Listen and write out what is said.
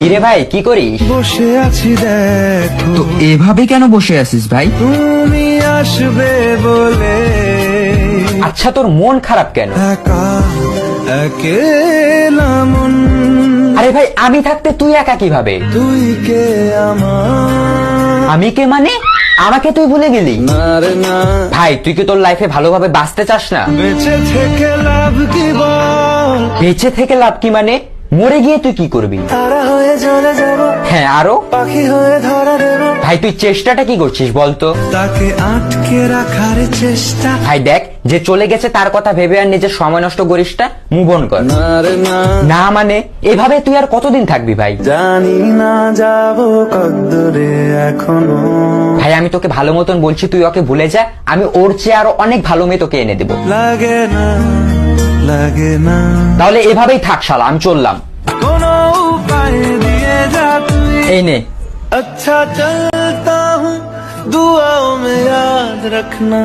কিরে ভাই কি করিস? বসে আছি দেখো, তো এভাবে কেন বসে আছিস ভাই? তুমি আসবে বলে আচ্ছা তোর মন খারাপ কেন? একা একেলা মন, আরে ভাই আমি থাকতে তুই একা কিভাবে? তুই কে আমার? আমি কে মানে? আমাকে তুই ভুলে গেলি? না রে না, ভাই তুই কি তোর লাইফে ভালোভাবে বাঁচতে চাস না? বেঁচে থেকে লাভ কি বল? বেঁচে থেকে লাভ কি মানে? মরে গিয়ে তুই কি করবি? তারা হয়ে চলে যাব, হ্যাঁ আরো? পাখি হয়ে ধরা দেব, ভাই তুই চেষ্টাটা কি করছিস বলতো? তাকে আটকে রাখার চেষ্টা। ভাই দেখ, যে চলে গেছে তার কথা ভেবে আর নিজের সময় নষ্ট করিস না, মুভ অন কর। না রে না, না মানে এভাবে তুই আর কতদিন থাকবি ভাই? জানি না যাব কদ্দুরে এখনো। ভাই আমি তোকে ভালো মতন বলছি, তুই ওকে ভুলে যা। আমি ওর চেয়ে আরো অনেক ভালো মেয়ে তোকে এনে দেবো। লাগে না, লাগে না, তাহলে এভাবেই থাক শালা, আমি চললাম। কোনো উপায় দিয়ে যা তুই। এই নে। अच्छा चलता हूँ, दुआओं में याद रखना।